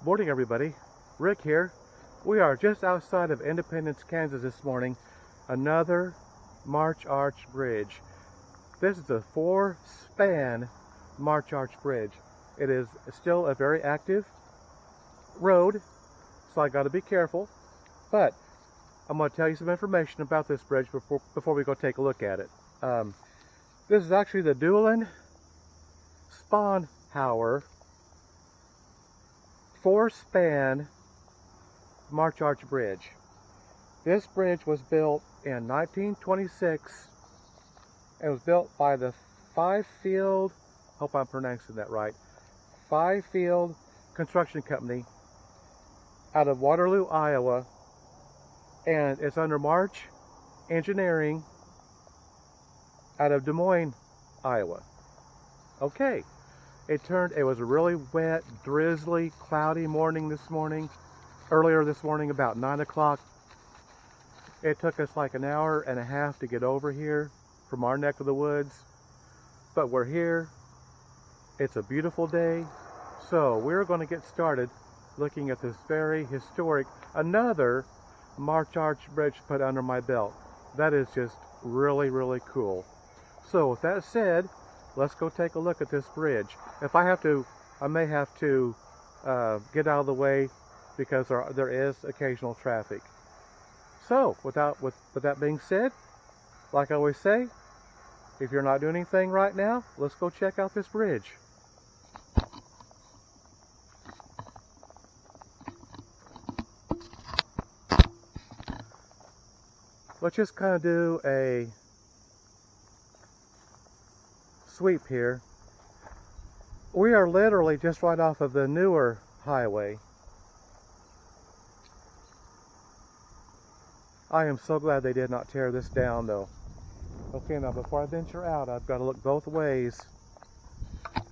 Morning, everybody. Rick here. We are just outside of Independence, Kansas this morning. Another March Arch Bridge. This is a 4-span March Arch Bridge. It is still a very active road, so I got to be careful. But I'm going to tell you some information about this bridge before we go take a look at it. This is actually the Dewlen Spohnhauer 4-span March Arch Bridge. This bridge was built in 1926. It was built by the Five-Field, hope I'm pronouncing that right, Five-Field Construction Company out of Waterloo, Iowa, and it's under March Engineering out of Des Moines, Iowa. Okay. It was a really wet, drizzly, cloudy morning earlier this morning, about 9 o'clock. It took us like an hour and a half to get over here from our neck of the woods, but we're here. It's a beautiful day, so we're going to get started looking at this very historic, another March Arch Bridge put under my belt. That is just really, really cool. So with that said, let's go take a look at this bridge. If I have to, I may have to get out of the way because there is occasional traffic. So, with that being said, like I always say, if you're not doing anything right now, let's go check out this bridge. Let's just kind of do a sweep here. We are literally just right off of the newer highway. I am so glad they did not tear this down though. Okay, now before I venture out, I've got to look both ways.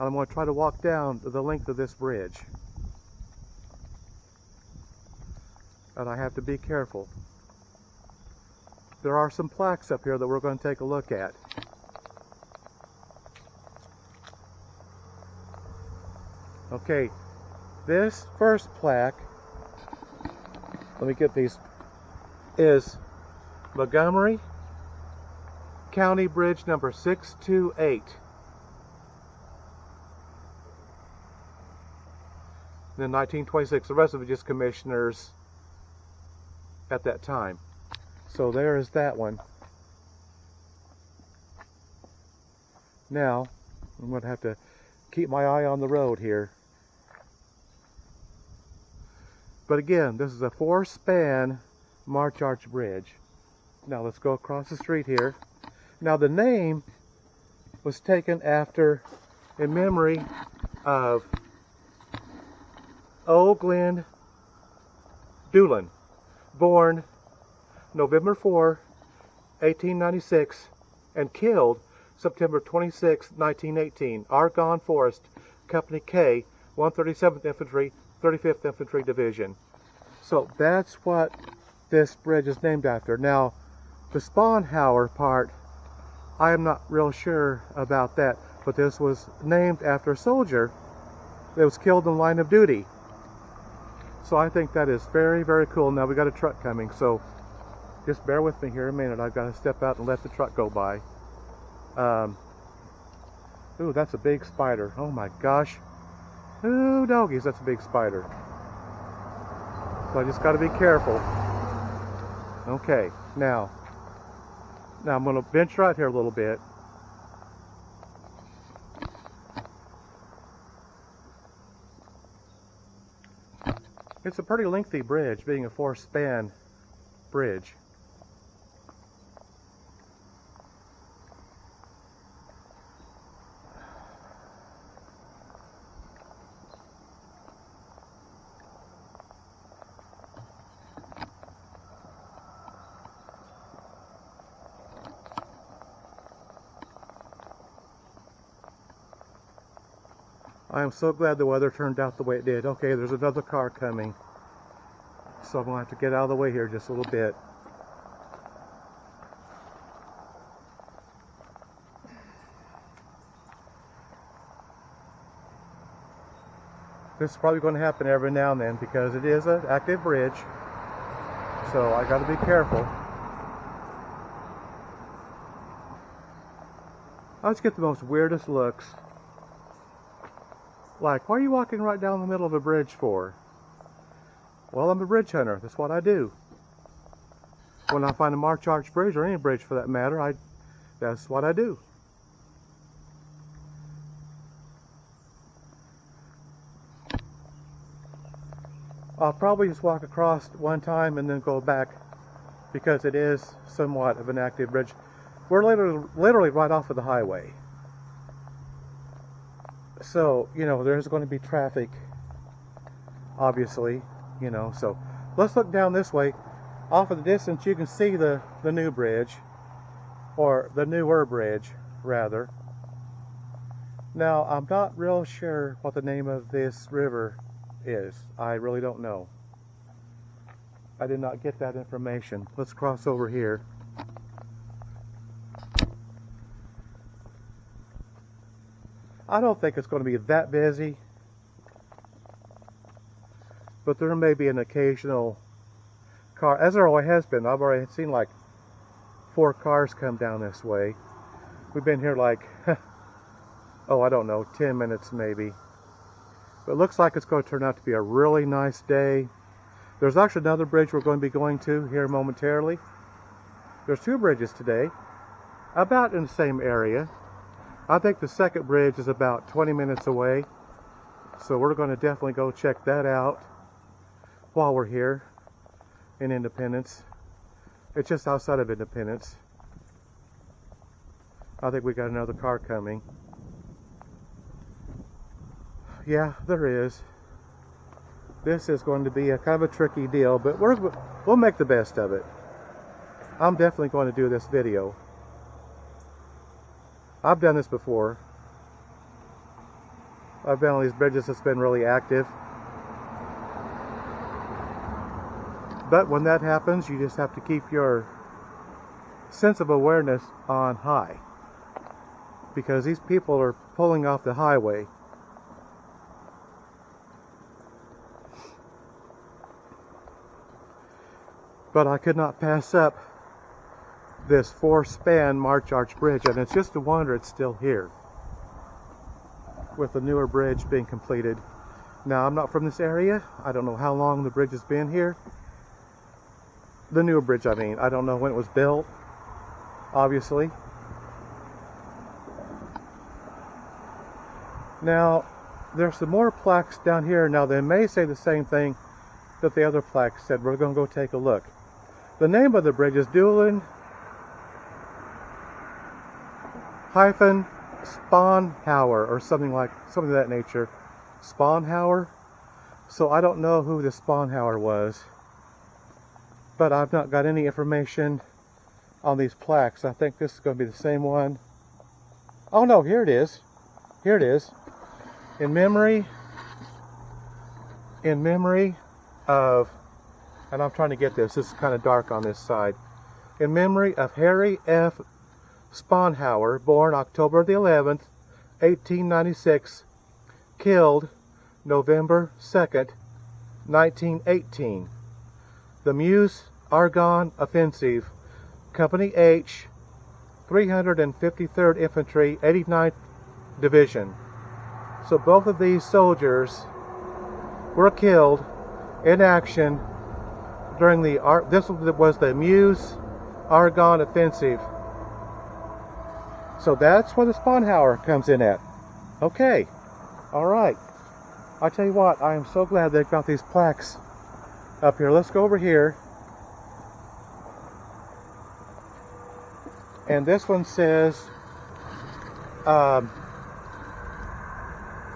I'm going to try to walk down the length of this bridge. And I have to be careful. There are some plaques up here that we're going to take a look at. Okay, this first plaque, let me get these, is Montgomery County Bridge number 628. In 1926, the rest of it just commissioners at that time. So there is that one. Now, I'm going to have to keep my eye on the road here. But again, this is a 4-span March Arch Bridge. Now let's go across the street here. Now the name was taken in memory of O. Glenn Dewlen, born November 4, 1896, and killed September 26, 1918, Argonne Forest, Company K, 137th Infantry, 35th Infantry Division. So that's what this bridge is named after. Now, the Spohnhauer part, I am not real sure about that, but this was named after a soldier that was killed in line of duty. So I think that is very, very cool. Now we got a truck coming, so just bear with me here a minute. I've got to step out and let the truck go by. Ooh, that's a big spider. Oh my gosh. Ooh, doggies, that's a big spider. So I just got to be careful. Okay, now I'm going to venture out here a little bit. It's a pretty lengthy bridge, being a 4-span bridge. I am so glad the weather turned out the way it did. Okay, there's another car coming. So I'm going to have to get out of the way here just a little bit. this is probably going to happen every now and then because it is an active bridge. So I got to be careful. I just get the most weirdest looks. Like, why are you walking right down the middle of a bridge for? Well, I'm a bridge hunter. That's what I do. When I find a March Arch bridge, or any bridge for that matter, that's what I do. I'll probably just walk across one time and then go back because it is somewhat of an active bridge. We're literally right off of the highway. So, you know, there's going to be traffic, obviously, you know. So let's look down this way. Off of the distance, you can see the new bridge, or the newer bridge, rather. Now, I'm not real sure what the name of this river is. I really don't know. I did not get that information. Let's cross over here. I don't think it's going to be that busy, but there may be an occasional car, as there always has been. I've already seen like 4 cars come down this way. We've been here like, oh, I don't know, 10 minutes maybe. But it looks like it's going to turn out to be a really nice day. There's actually another bridge we're going to be going to here momentarily. There's 2 bridges today, about in the same area. I think the second bridge is about 20 minutes away. So we're going to definitely go check that out while we're here in Independence. It's just outside of Independence. I think we got another car coming. Yeah, there is. This is going to be a kind of a tricky deal, but we'll make the best of it. I'm definitely going to do this video. I've done this before. I've been on these bridges that's been really active. But when that happens, you just have to keep your sense of awareness on high. Because these people are pulling off the highway. But I could not pass up this 4-span March Arch Bridge, and it's just a wonder it's still here with the newer bridge being completed. Now, I'm not from this area. I don't know how long the bridge has been here. The newer bridge, I mean. I don't know when it was built, obviously. Now, there's some more plaques down here. Now, they may say the same thing that the other plaque said. We're going to go take a look. The name of the bridge is Dewlen Spohnhauer, or something of that nature. Spohnhauer. So I don't know who the Spohnhauer was, but I've not got any information on these plaques. I think this is going to be the same one. Oh no, here it is. Here it is. In memory of, and I'm trying to get this is kind of dark on this side. In memory of Harry F. Spohnhauer, born October the 11th, 1896, killed November 2nd, 1918. The Meuse Argonne Offensive, Company H, 353rd Infantry, 89th Division. So both of these soldiers were killed in action during this was the Meuse Argonne Offensive. So that's where the Spohnhauer comes in at. Okay, all right. I tell you what, I am so glad they've got these plaques up here. Let's go over here. And this one says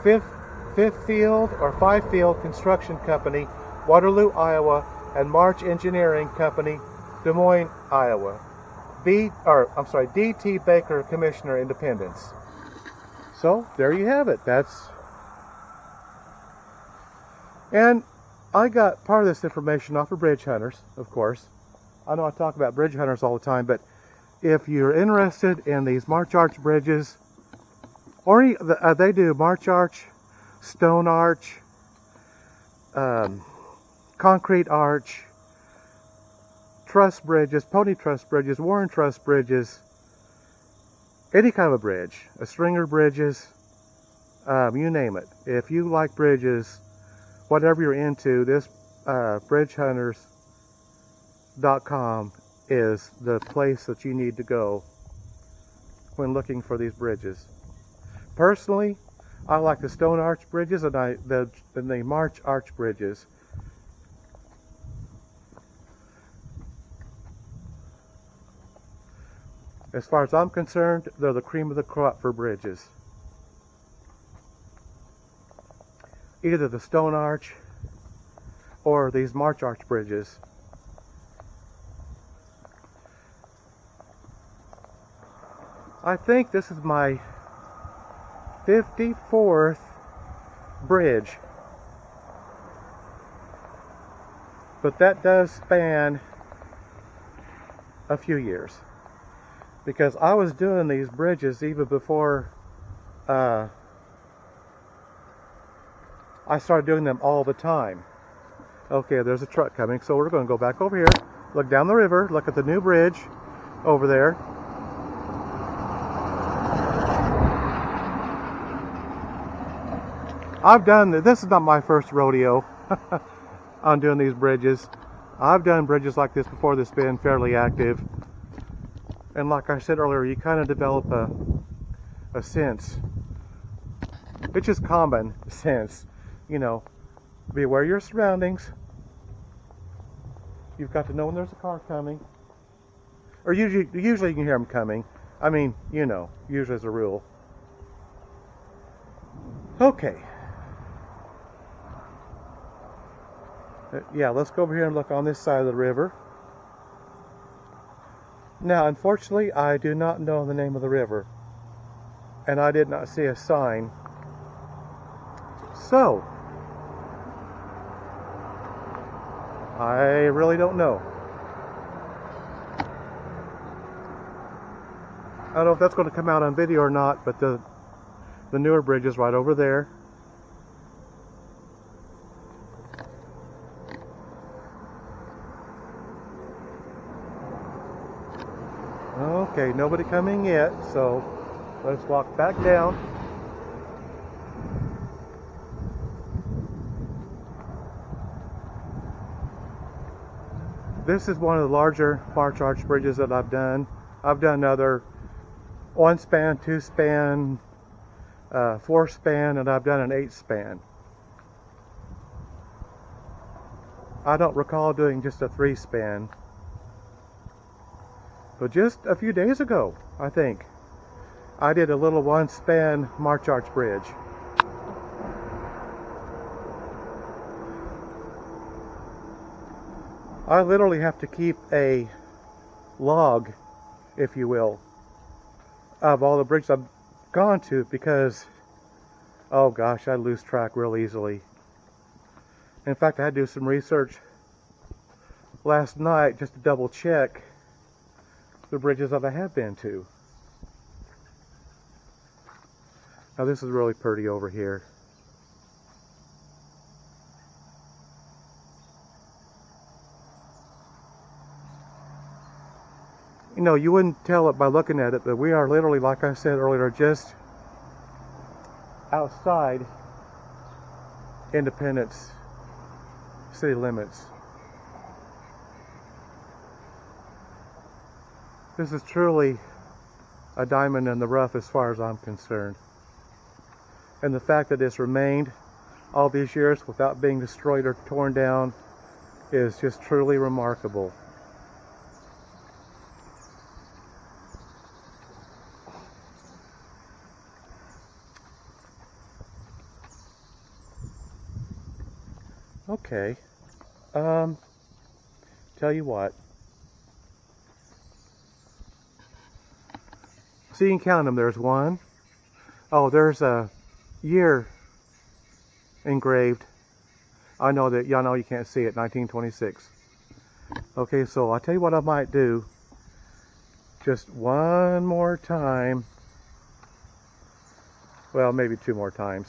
Fifth Field or Five Field Construction Company, Waterloo, Iowa, and March Engineering Company, Des Moines, Iowa. D.T. Baker, Commissioner, Independence. So there you have it. And I got part of this information off of Bridge Hunters, of course. I know I talk about Bridge Hunters all the time, but if you're interested in these March Arch bridges, or they do March Arch, Stone Arch, concrete arch, truss bridges, pony truss bridges, Warren truss bridges, any kind of a bridge, a stringer bridges, you name it. If you like bridges, whatever you're into, this bridgehunters.com is the place that you need to go when looking for these bridges. Personally, I like the stone arch bridges and the march arch bridges. As far as I'm concerned, they're the cream of the crop for bridges. Either the stone arch or these march arch bridges. I think this is my 54th bridge, but that does span a few years, because I was doing these bridges even before I started doing them all the time. Okay, there's a truck coming, so we're going to go back over here, look down the river, look at the new bridge over there. This is not my first rodeo on doing these bridges. I've done bridges like this before that's been fairly active. And like I said earlier, you kind of develop a sense. It's just common sense. You know, be aware of your surroundings. You've got to know when there's a car coming. Or usually you can hear them coming. I mean, you know, usually as a rule. Okay. Yeah, let's go over here and look on this side of the river. Now, unfortunately, I do not know the name of the river, and I did not see a sign. So, I really don't know. I don't know if that's going to come out on video or not, but the newer bridge is right over there. Okay, nobody coming yet, so let's walk back down. This is one of the larger march arch bridges that I've done. I've done other 1-span, 2-span, 4-span, and I've done an 8-span. I don't recall doing just a 3-span. But just a few days ago, I think, I did a little 1-span march arch bridge. I literally have to keep a log, if you will, of all the bridges I've gone to, because, oh gosh, I lose track real easily. In fact, I had to do some research last night just to double check the bridges that I have been to. Now this is really pretty over here. You know, you wouldn't tell it by looking at it, but we are literally, like I said earlier, just outside Independence city limits. This is truly a diamond in the rough as far as I'm concerned. And the fact that it's remained all these years without being destroyed or torn down is just truly remarkable. Okay, tell you what. So you can count them. There's one. Oh, there's a year engraved. I know that y'all know you can't see it. 1926. Okay, so I'll tell you what I might do. Just one more time. Well, maybe two more times.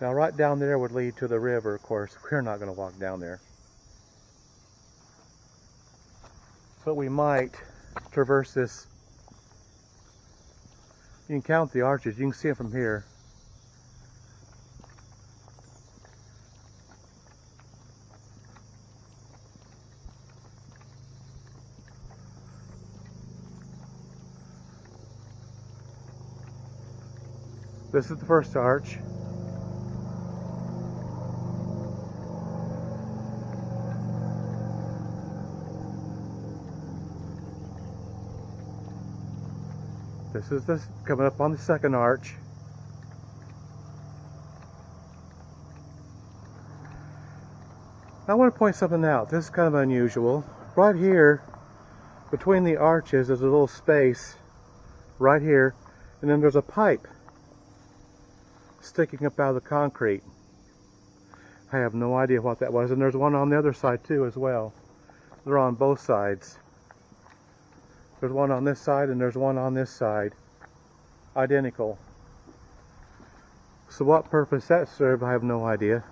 Now right down there would lead to the river, of course. We're not going to walk down there. So we might traverse this. You can count the arches. You can see it from here. This is the first arch. This is this coming up on the second arch. I want to point something out. This is kind of unusual. Right here, between the arches, there's a little space right here, and then there's a pipe sticking up out of the concrete. I have no idea what that was, and there's one on the other side too as well. They're on both sides. There's one on this side and there's one on this side. Identical. So what purpose that served, I have no idea.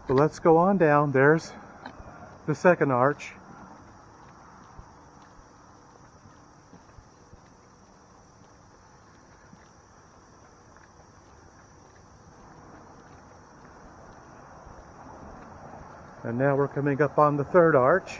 But let's go on down. There's the second arch. And now we're coming up on the third arch.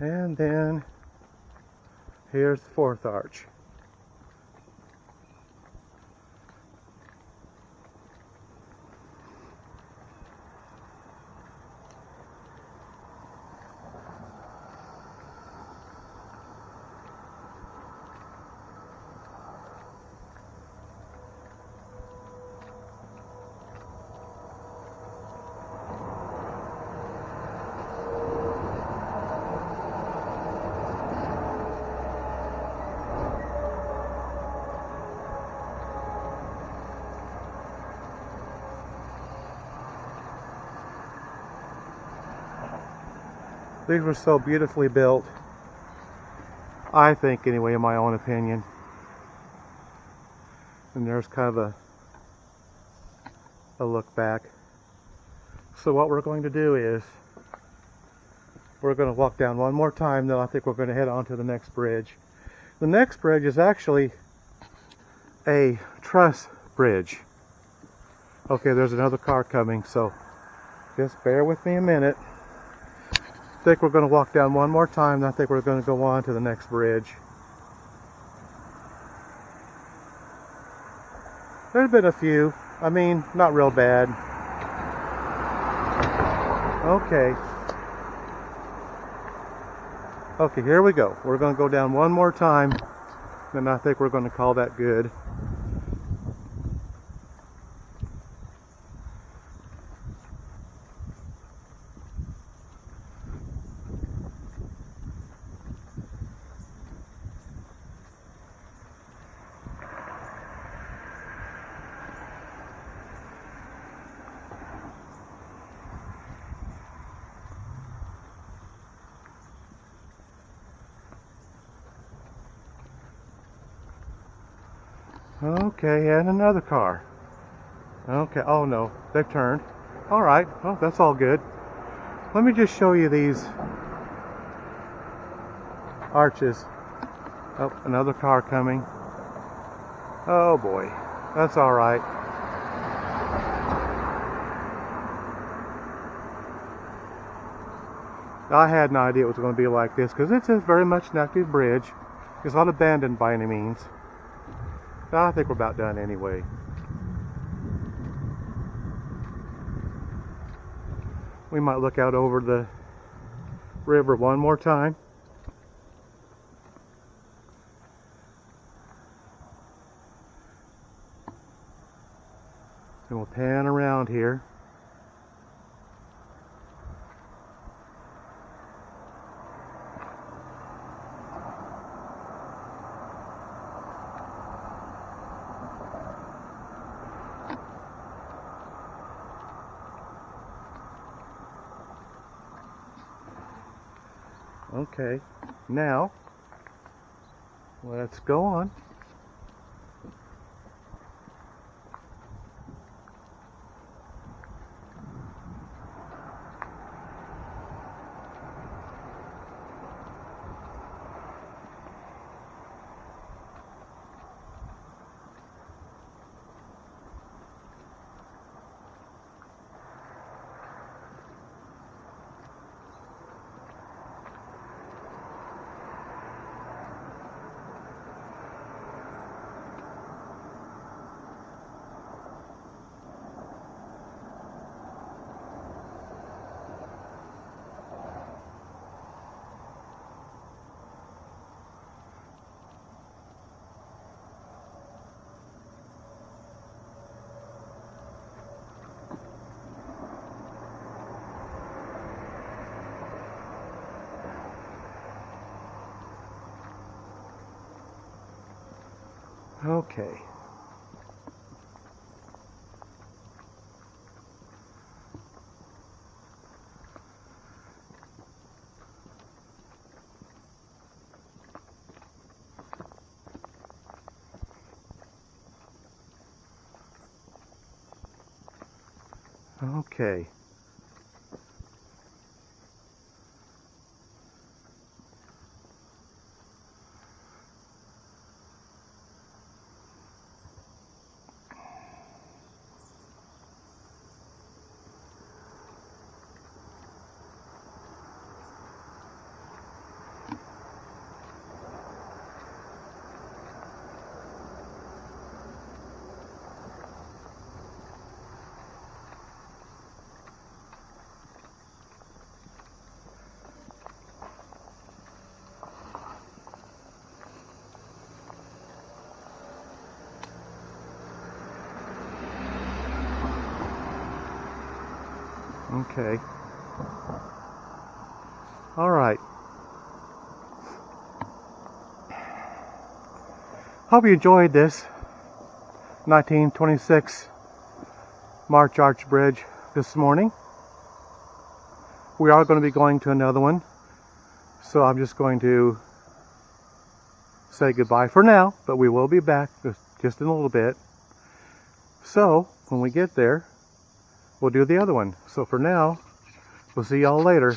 And then here's the fourth arch. These were so beautifully built, I think anyway, in my own opinion. And there's kind of a look back. So what we're going to do is, we're going to walk down one more time, then I think we're going to head on to the next bridge. The next bridge is actually a truss bridge. Okay, there's another car coming, so just bear with me a minute. I think we're going to walk down one more time, and I think we're going to go on to the next bridge. There's been a few. I mean, not real bad. Okay. Okay, here we go. We're going to go down one more time, and I think we're going to call that good. Okay, and another car. Okay, oh no, they've turned. Alright, oh, that's all good. Let me just show you these arches. Oh, another car coming. Oh boy, that's alright. I had no idea it was going to be like this, because it's very much an active bridge. It's not abandoned by any means. I think we're about done anyway. We might look out over the river one more time. And we'll pan around here. Okay, now let's go on. Okay. Okay. Okay. All right. Hope you enjoyed this 1926 March Arch Bridge this morning. We are going to be going to another one, so I'm just going to say goodbye for now, but we will be back just in a little bit. So when we get there, we'll do the other one. So for now, we'll see y'all later.